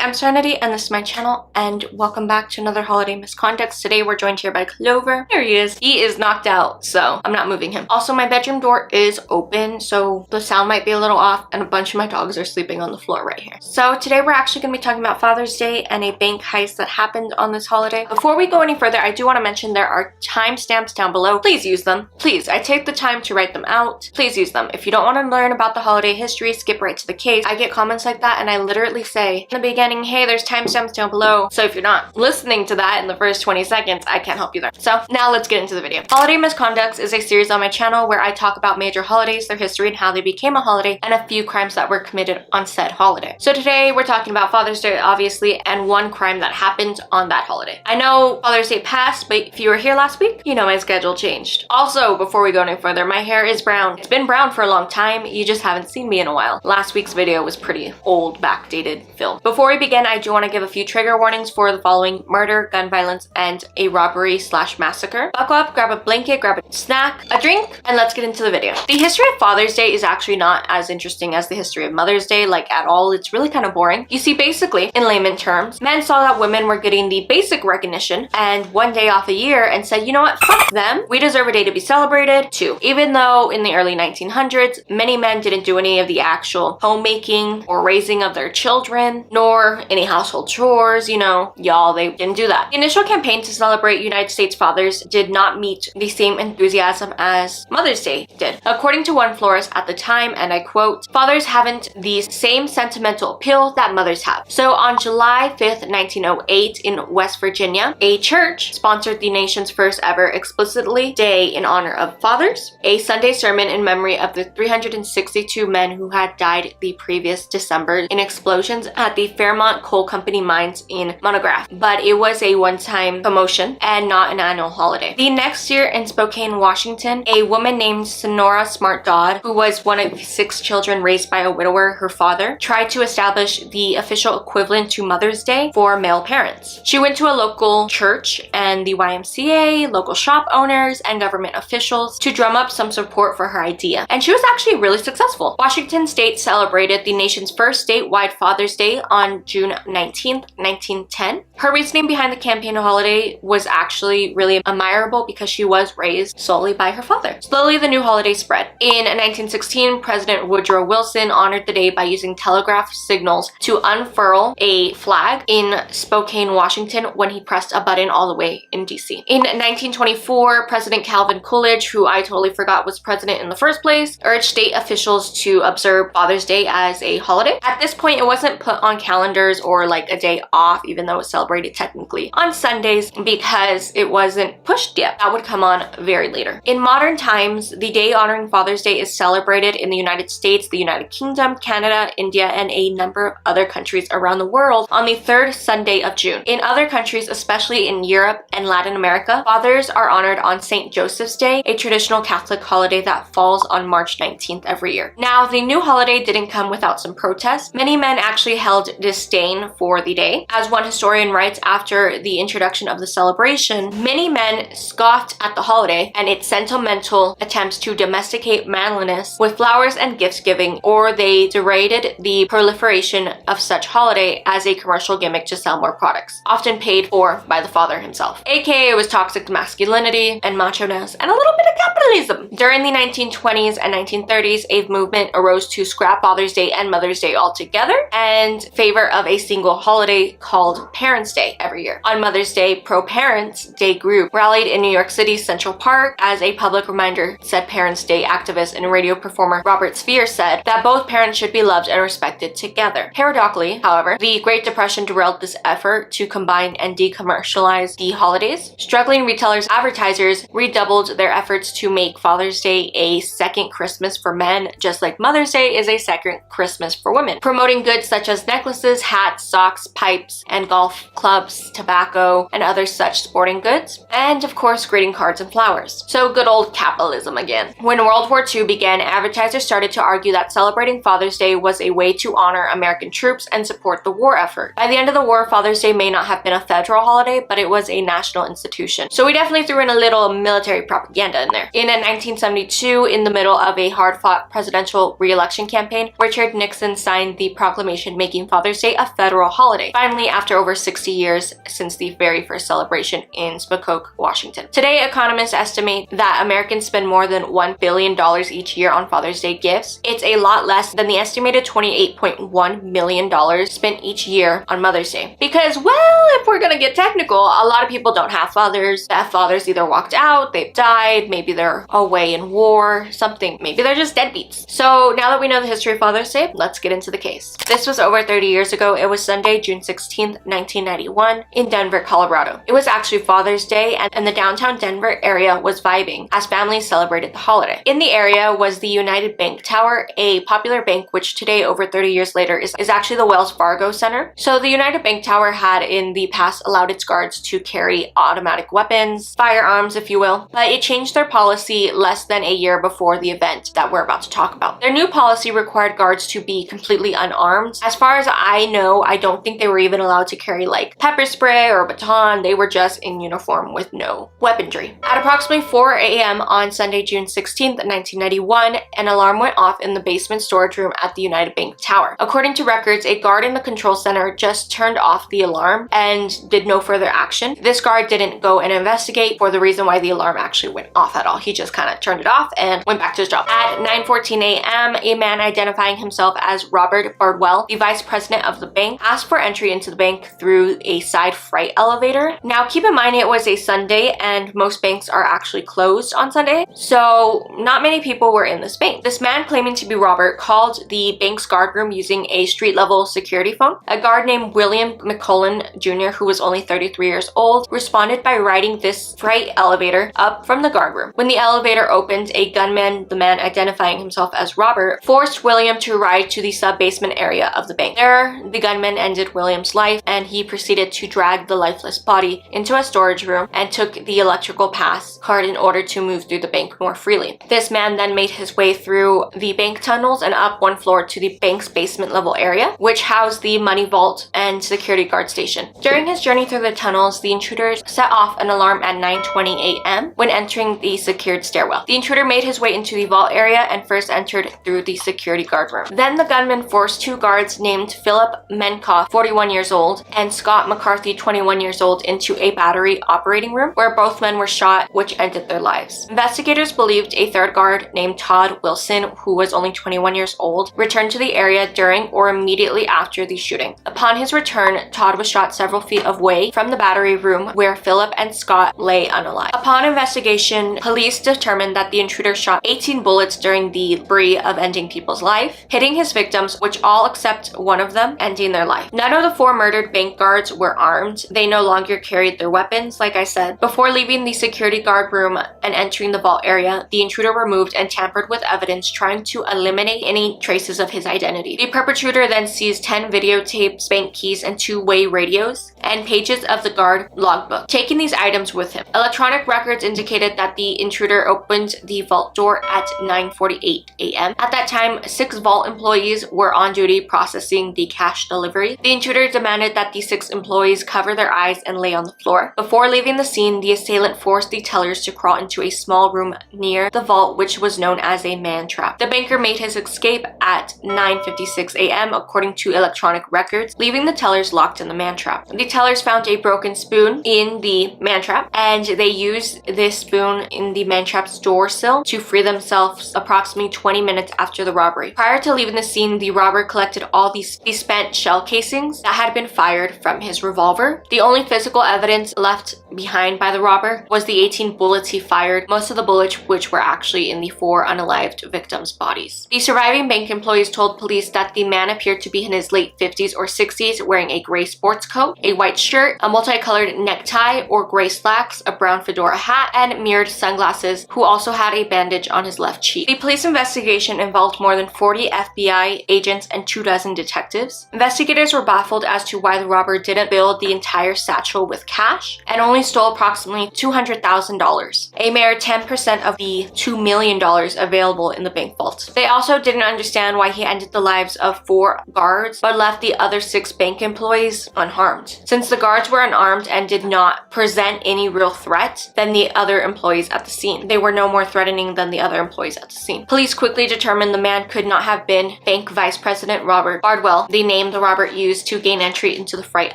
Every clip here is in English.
I'm Serenity and this is my channel, and welcome back to another Holiday Misconducts. Today we're joined here by Clover. There he is. He is knocked out, so I'm not moving him. Also, my bedroom door is open, so the sound might be a little off, and a bunch of my dogs are sleeping on the floor right here. So today we're actually going to be talking about Father's Day and a bank heist that happened on this holiday. Before we go any further, I do want to mention there are timestamps down below. Please use them. Please, I take the time to write them out. Please use them. If you don't want to learn about the holiday history, skip right to the case. I get comments like that, and I literally say in the beginning, hey, there's timestamps down below. So if you're not listening to that in the first 20 seconds, I can't help you there. So now let's get into the video. Holiday Misconducts is a series on my channel where I talk about major holidays, their history, and how they became a holiday, and a few crimes that were committed on said holiday. So today we're talking about Father's Day, obviously, and one crime that happened on that holiday. I know Father's Day passed, but if you were here last week, you know my schedule changed. Also, before we go any further, my hair is brown. It's been brown for a long time. You just haven't seen me in a while. Last week's video was pretty old, backdated film. Before we begin, I do want to give a few trigger warnings for the following: murder, gun violence, and a robbery/massacre. Buckle up, grab a blanket, grab a snack, a drink, and let's get into the video. The history of Father's Day is actually not as interesting as the history of Mother's Day, like at all. It's really kind of boring. You see, basically, in layman terms, men saw that women were getting the basic recognition and one day off a year and said, you know what, fuck them. We deserve a day to be celebrated too. Even though in the early 1900s, many men didn't do any of the actual homemaking or raising of their children, nor any household chores, you know, y'all, they didn't do that. The initial campaign to celebrate United States fathers did not meet the same enthusiasm as Mother's Day did. According to one florist at the time, and I quote, fathers haven't the same sentimental appeal that mothers have. So on July 5th, 1908 in West Virginia, a church sponsored the nation's first ever explicitly day in honor of fathers, a Sunday sermon in memory of the 362 men who had died the previous December in explosions at the Fairmont Coal Company mines in Monograph. But it was a one-time promotion and not an annual holiday. The next year in Spokane, Washington, a woman named Sonora Smart Dodd, who was one of 6 children raised by a widower, her father, tried to establish the official equivalent to Mother's Day for male parents. She went to a local church and the YMCA, local shop owners, and government officials to drum up some support for her idea. And she was actually really successful. Washington State celebrated the nation's first statewide Father's Day on June 19th, 1910. Her reasoning behind the campaign holiday was actually really admirable because she was raised solely by her father. Slowly, the new holiday spread. In 1916, President Woodrow Wilson honored the day by using telegraph signals to unfurl a flag in Spokane, Washington, when he pressed a button all the way in DC. In 1924, President Calvin Coolidge, who I totally forgot was president in the first place, urged state officials to observe Father's Day as a holiday. At this point, it wasn't put on calendars or like a day off, even though it was celebrated technically on Sundays, because it wasn't pushed yet. That would come on very later. In modern times, the day honoring Father's Day is celebrated in the United States, the United Kingdom, Canada, India, and a number of other countries around the world on the 3rd Sunday of June. In other countries, especially in Europe and Latin America, fathers are honored on St. Joseph's Day, a traditional Catholic holiday that falls on March 19th every year. Now, the new holiday didn't come without some protests. Many men actually held disdain for the day. As one historian writes, after the introduction of the celebration, many men scoffed at the holiday and its sentimental attempts to domesticate manliness with flowers and gift giving, or they derided the proliferation of such holiday as a commercial gimmick to sell more products, often paid for by the father himself. AKA it was toxic masculinity and macho-ness and a little bit of capitalism. During the 1920s and 1930s, a movement arose to scrap Father's Day and Mother's Day altogether and favor of a single holiday called Parents' Day every year. On Mother's Day, pro-Parents Day group rallied in New York City's Central Park as a public reminder. Said Parents' Day activist and radio performer Robert Spear said that both parents should be loved and respected together. Paradoxically, however, the Great Depression derailed this effort to combine and decommercialize the holidays. Struggling retailers, advertisers redoubled their efforts to make Father's Day a second Christmas for men, just like Mother's Day is a second Christmas for women, promoting goods such as necklaces, hats, socks, pipes, and golf clubs, tobacco, and other such sporting goods, and of course greeting cards and flowers. So good old capitalism again. When World War II began, advertisers started to argue that celebrating Father's Day was a way to honor American troops and support the war effort. By the end of the war, Father's Day may not have been a federal holiday, but it was a national institution. So we definitely threw in a little military propaganda in there. In 1972, in the middle of a hard-fought presidential re-election campaign, Richard Nixon signed the proclamation making Father's Day a federal holiday, finally after over 60 years since the very first celebration in Spokane, Washington. Today, economists estimate that Americans spend more than $1 billion each year on Father's Day gifts. It's a lot less than the estimated $28.1 million spent each year on Mother's Day. Because, well, if we're gonna get technical, a lot of people don't have fathers. That fathers either walked out, they've died, maybe they're away in war, something. Maybe they're just deadbeats. So now that we know the history of Father's Day, let's get into the case. This was over 30 years ago. It was Sunday, June 16th, 1991 in Denver, Colorado. It was actually Father's Day, and the downtown Denver area was vibing as families celebrated the holiday. In the area was the United Bank Tower, a popular bank which today, over 30 years later, is actually the Wells Fargo Center. So the United Bank Tower had in the past allowed its guards to carry automatic weapons, firearms if you will, but it changed their policy less than a year before the event that we're about to talk about. Their new policy required guards to be completely unarmed. As far as I know, I don't think they were even allowed to carry like pepper spray or a baton. They were just in uniform with no weaponry. At approximately 4 a.m. on Sunday, June 16th, 1991, an alarm went off in the basement storage room at the United Bank Tower. According to records, a guard in the control center just turned off the alarm and did no further action. This guard didn't go and investigate for the reason why the alarm actually went off at all. He just kind of turned it off and went back to his job. At 9:14 a.m., a man identifying himself as Robert Bardwell, the vice president of the bank, asked for entry into the bank through a side freight elevator. Now, keep in mind it was a Sunday and most banks are actually closed on Sunday, so not many people were in this bank. This man, claiming to be Robert, called the bank's guard room using a street-level security phone. A guard named William McCullen Jr., who was only 33 years old, responded by riding this freight elevator up from the guard room. When the elevator opened, a gunman, the man identifying himself as Robert, forced William to ride to the sub-basement area of the bank. There, the gunman ended William's life, and he proceeded to drag the lifeless body into a storage room and took the electrical pass card in order to move through the bank more freely. This man then made his way through the bank tunnels and up one floor to the bank's basement level area, which housed the money vault and security guard station. During his journey through the tunnels, the intruders set off an alarm at 9:20 a.m. when entering the secured stairwell. The intruder made his way into the vault area and first entered through the security guard room. Then the gunman forced two guards named Philip Menkoff, 41 years old, and Scott McCarthy, 21 years old, into a battery operating room where both men were shot, which ended their lives. Investigators believed a third guard named Todd Wilson, who was only 21 years old, returned to the area during or immediately after the shooting. Upon his return, Todd was shot several feet away from the battery room where Philip and Scott lay unalive. Upon investigation, police determined that the intruder shot 18 bullets during the spree of ending people's life, hitting his victims, which all except one of them, ending their life. None of the four murdered bank guards were armed. They no longer carried their weapons, like I said. Before leaving the security guard room and entering the vault area, the intruder removed and tampered with evidence, trying to eliminate any traces of his identity. The perpetrator then seized 10 videotapes, bank keys, and two-way radios, and pages of the guard logbook, taking these items with him. Electronic records indicated that the intruder opened the vault door at 9:48 a.m. At that time, 6 vault employees were on duty processing the cash delivery. The intruder demanded that the 6 employees cover their eyes and lay on the floor. Before leaving the scene, the assailant forced the tellers to crawl into a small room near the vault, which was known as a man trap. The banker made his escape at 9:56 a.m. according to electronic records, leaving the tellers locked in the man trap. The tellers found a broken spoon in the man trap, and they used this spoon in the man trap's door sill to free themselves approximately 20 minutes after the robbery. Prior to leaving the scene, the robber collected all these spent shell casings that had been fired from his revolver. The only physical evidence left behind by the robber was the 18 bullets he fired, most of the bullets which were actually in the 4 unalived victims' bodies. The surviving bank employees told police that the man appeared to be in his late 50s or 60s, wearing a gray sports coat, a white shirt, a multicolored necktie or gray slacks, a brown fedora hat, and mirrored sunglasses, who also had a bandage on his left cheek. The police investigation involved more than 40 FBI agents and 24 detectives. Investigators were baffled as to why the robber didn't fill the entire satchel with cash and only stole approximately $200,000, a mere 10% of the $2 million available in the bank vault. They also didn't understand why he ended the lives of 4 guards but left the other 6 bank employees unharmed. Since Since the guards were unarmed and did not present any real threat than the other employees at the scene, they were no more threatening than the other employees at the scene. Police quickly determined the man could not have been Bank Vice President Robert Bardwell, the name the robber used to gain entry into the freight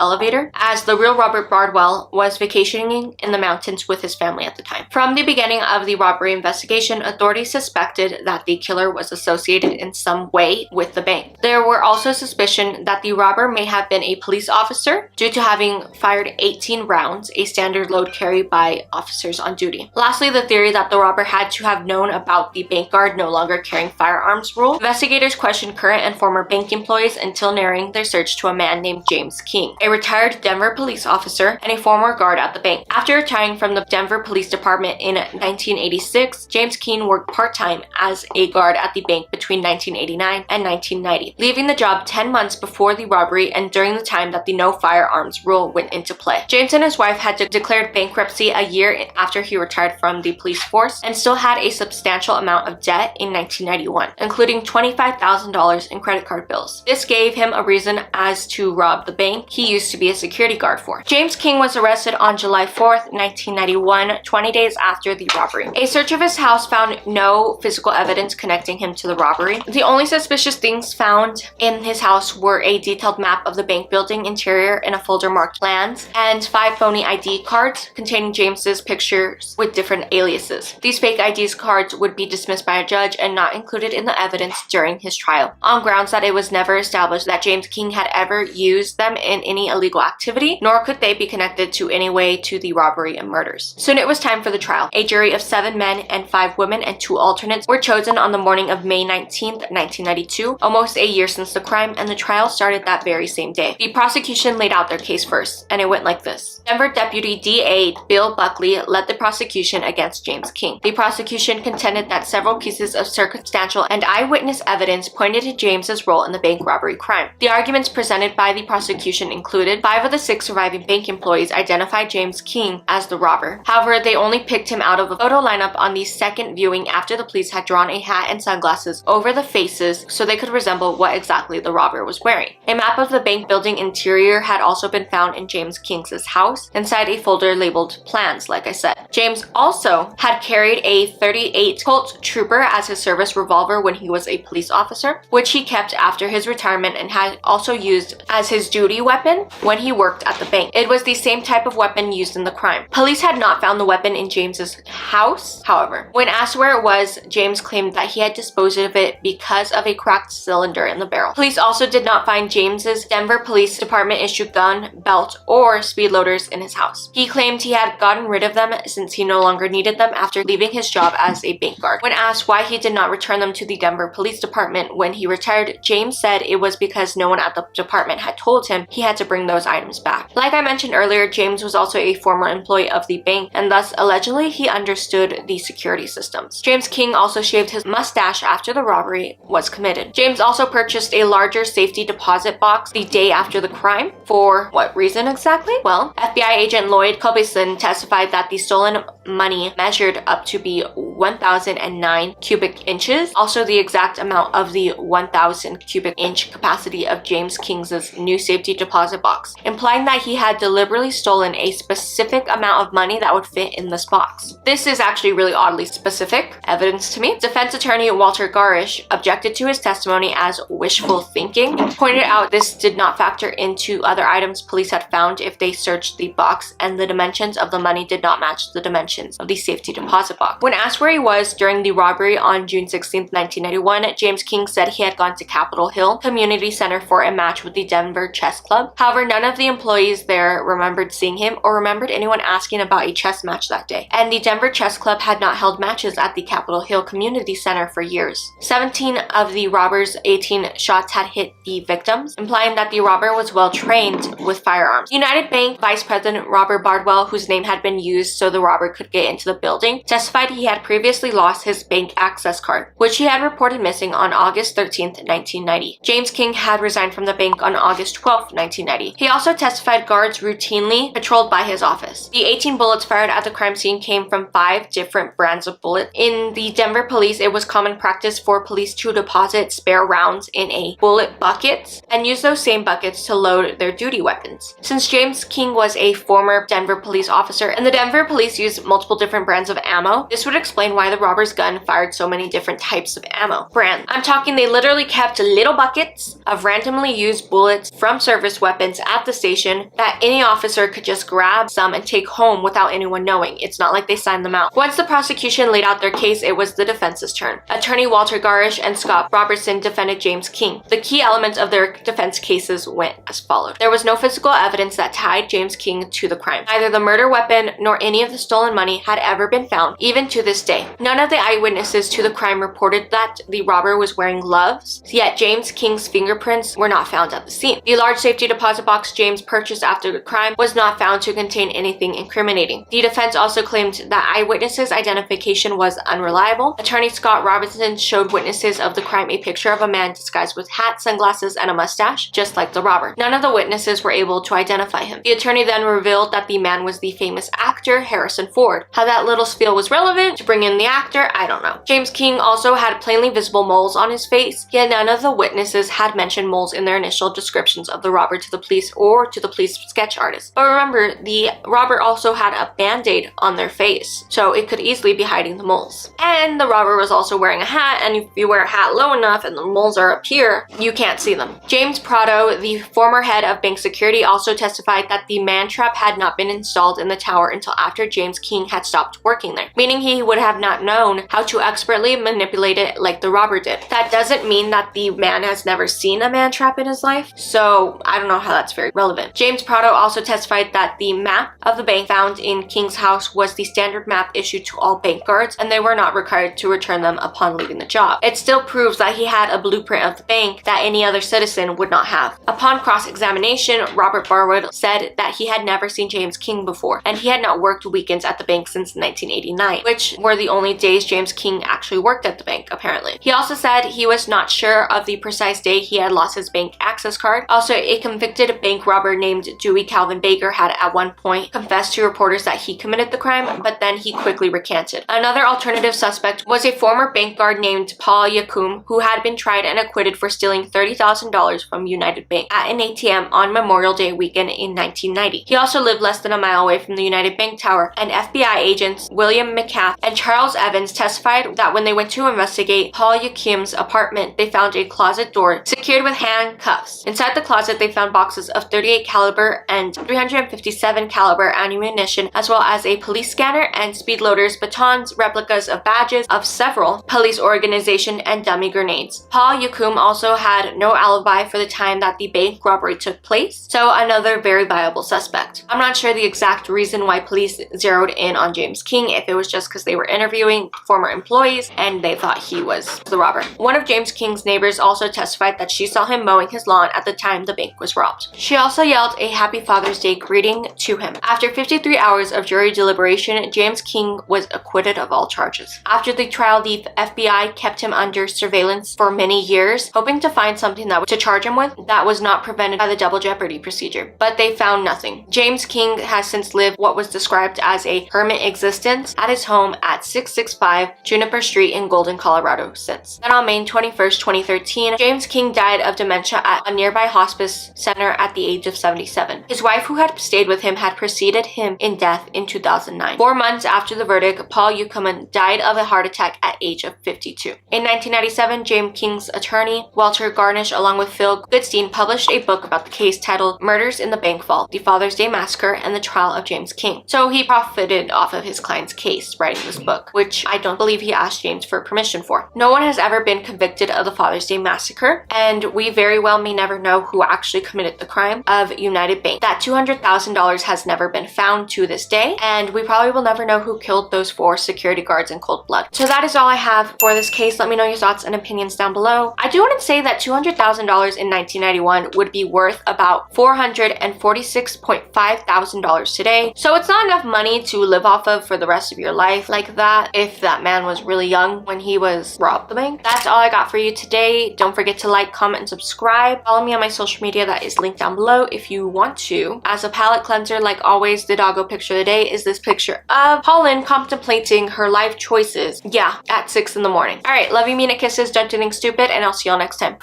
elevator, as the real Robert Bardwell was vacationing in the mountains with his family at the time. From the beginning of the robbery investigation, authorities suspected that the killer was associated in some way with the bank. There were also suspicion that the robber may have been a police officer due to having fired 18 rounds, a standard load carried by officers on duty. Lastly, the theory that the robber had to have known about the bank guard no longer carrying firearms rule. Investigators questioned current and former bank employees until narrowing their search to a man named James King, a retired Denver police officer and a former guard at the bank. After retiring from the Denver Police Department in 1986, James King worked part-time as a guard at the bank between 1989 and 1990, leaving the job 10 months before the robbery and during the time that the no firearms rule went into play. James and his wife had declared bankruptcy a year after he retired from the police force and still had a substantial amount of debt in 1991, including $25,000 in credit card bills. This gave him a reason as to rob the bank he used to be a security guard for. James King was arrested on July 4th, 1991, 20 days after the robbery. A search of his house found no physical evidence connecting him to the robbery. The only suspicious things found in his house were a detailed map of the bank building interior in a folder marked plans and 5 phony ID cards containing James's pictures with different aliases. These fake ID cards would be dismissed by a judge and not included in the evidence during his trial, on grounds that it was never established that James King had ever used them in any illegal activity, nor could they be connected to any way to the robbery and murders. Soon it was time for the trial. A jury of 7 men and 5 women and 2 alternates were chosen on the morning of May 19th, 1992, almost a year since the crime, and the trial started that very same day. The prosecution laid out their case first, and it went like this. Denver Deputy DA Bill Buckley led the prosecution against James King. The prosecution contended that several pieces of circumstantial and eyewitness evidence pointed to James's role in the bank robbery crime. The arguments presented by the prosecution included 5 of the 6 surviving bank employees identified James King as the robber. However, they only picked him out of a photo lineup on the second viewing after the police had drawn a hat and sunglasses over the faces so they could resemble what exactly the robber was wearing. A map of the bank building interior had also been found in James King's house inside a folder labeled plans, like I said. James also had carried a .38 Colt Trooper as his service revolver when he was a police officer, which he kept after his retirement and had also used as his duty weapon when he worked at the bank. It was the same type of weapon used in the crime. Police had not found the weapon in James's house, however. When asked where it was, James claimed that he had disposed of it because of a cracked cylinder in the barrel. Police also did not find James's Denver Police Department issued gun, belt, or speed loaders in his house. He claimed he had gotten rid of them since he no longer needed them after leaving his job as a bank guard. When asked why he did not return them to the Denver Police Department when he retired, James said it was because no one at the department had told him he had to bring those items back. Like I mentioned earlier, James was also a former employee of the bank, and thus allegedly he understood the security systems. James King also shaved his mustache after the robbery was committed. James also purchased a larger safety deposit box the day after the crime. For what reason exactly? Well, FBI agent Lloyd Culbertson testified that the stolen money measured up to be 1,009 cubic inches, also the exact amount of the 1,000 cubic inch capacity of James King's new safety deposit box, implying that he had deliberately stolen a specific amount of money that would fit in this box. This is actually really oddly specific evidence to me. Defense attorney Walter Garish objected to his testimony as wishful thinking, pointed out this did not factor into other items police had found if they searched the box, and the dimensions of the money did not match the dimensions of the safety deposit box. When asked where he was during the robbery on June 16, 1991, James King said he had gone to Capitol Hill Community Center for a match with the Denver Chess Club. However, none of the employees there remembered seeing him or remembered anyone asking about a chess match that day, and the Denver Chess Club had not held matches at the Capitol Hill Community Center for years. 17 of the robbers' 18 shots had hit the victims, implying that the robber was well trained with firearms. United Bank Vice President Robert Bardwell, whose name had been used so the robber could get into the building, testified he had previously lost his bank access card, which he had reported missing on August 13, 1990. James King had resigned from the bank on August 12, 1990. He also testified guards routinely patrolled by his office. The 18 bullets fired at the crime scene came from 5 different brands of bullets. In the Denver police, it was common practice for police to deposit spare rounds in a bullet bucket and use those same buckets to load their duty weapons. weapons. Since James King was a former Denver police officer and the Denver police used multiple different brands of ammo, this would explain why the robber's gun fired so many different types of ammo. Brand. I'm talking they literally kept little buckets of randomly used bullets from service weapons at the station that any officer could just grab some and take home without anyone knowing. It's not like they signed them out. Once the prosecution laid out their case, it was the defense's turn. Attorney Walter Garish and Scott Robertson defended James King. The key elements of their defense cases went as followed. There was no physical evidence that tied James King to the crime. Neither the murder weapon nor any of the stolen money had ever been found, even to this day. None of the eyewitnesses to the crime reported that the robber was wearing gloves, yet James King's fingerprints were not found at the scene. The large safety deposit box James purchased after the crime was not found to contain anything incriminating. The defense also claimed that eyewitnesses' identification was unreliable. Attorney Scott Robertson showed witnesses of the crime a picture of a man disguised with hat, sunglasses, and a mustache, just like the robber. None of the witnesses were able to identify him. The attorney then revealed that the man was the famous actor Harrison Ford. How that little spiel was relevant to bring in the actor, I don't know. James King also had plainly visible moles on his face, yet none of the witnesses had mentioned moles in their initial descriptions of the robber to the police or to the police sketch artist. But remember, the robber also had a band-aid on their face, so it could easily be hiding the moles. And the robber was also wearing a hat, and if you wear a hat low enough and the moles are up here, you can't see them. James Prado, the former head of bank security, also testified that the man trap had not been installed in the tower until after James King had stopped working there, meaning he would have not known how to expertly manipulate it like the robber did. That doesn't mean that the man has never seen a man trap in his life, so I don't know how that's very relevant. James Prado also testified that the map of the bank found in King's house was the standard map issued to all bank guards, and they were not required to return them upon leaving the job. It still proves that he had a blueprint of the bank that any other citizen would not have. Upon cross-examination, Robert Barwood said that he had never seen James King before, and he had not worked weekends at the bank since 1989, which were the only days James King actually worked at the bank, apparently. He also said he was not sure of the precise day he had lost his bank access card. Also, a convicted bank robber named Dewey Calvin Baker had at one point confessed to reporters that he committed the crime, but then he quickly recanted. Another alternative suspect was a former bank guard named Paul Yacum, who had been tried and acquitted for stealing $30,000 from United Bank at an ATM on Memorial Day weekend in 1990. He also lived less than a mile away from the United Bank Tower, and FBI agents William McCaff and Charles Evans testified that when they went to investigate Paul Yacum's apartment, they found a closet door secured with handcuffs. Inside the closet, they found boxes of .38 caliber and .357 caliber ammunition, as well as a police scanner and speed loaders, batons, replicas of badges of several police organizations, and dummy grenades. Paul Yacum also had no alibi for the time that the bank robbery took place, so another very viable suspect. I'm not sure the exact reason why police zeroed in on James King, if it was just because they were interviewing former employees and they thought he was the robber. One of James King's neighbors also testified that she saw him mowing his lawn at the time the bank was robbed. She also yelled a Happy Father's Day greeting to him. After 53 hours of jury deliberation, James King was acquitted of all charges. After the trial, the FBI kept him under surveillance for many years, hoping to find something to charge him with that was not prevented by the double jeopardy procedure, but they found nothing. James King has since lived what was described as a hermit existence at his home at 665 Juniper Street in Golden, Colorado since. Then on May 21st, 2013, James King died of dementia at a nearby hospice center at the age of 77. His wife, who had stayed with him, had preceded him in death in 2009. 4 months after the verdict, Paul Yacum died of a heart attack at age of 52. In 1997, James King's attorney, Walter Garnish, along with Phil Goodstein, published a book about the case titled Murders in the Bank Vault, The Father's Day Massacre, and the Trial of James King. So he profited off of his client's case writing this book, which I don't believe he asked James for permission for. No one has ever been convicted of the Father's Day Massacre, and we very well may never know who actually committed the crime of United Bank. That $200,000 has never been found to this day, and we probably will never know who killed those 4 security guards in cold blood. So that is all I have for this case. Let me know your thoughts and opinions down below. I do want to say that $200,000 in 1991 would be worth about $446.5 thousand today. So it's not enough money to live off of for the rest of your life like that if that man was really young when he was robbed the bank. That's all I got for you today. Don't forget to like, comment, and subscribe. Follow me on my social media that is linked down below if you want to. As a palette cleanser, like always, the doggo picture of the day is this picture of Pauline contemplating her life choices. Yeah, at 6 in the morning. Alright, love you, mean it, kisses, don't do anything stupid, and I'll see y'all next time.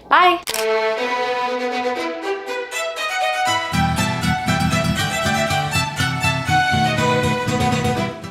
Bye!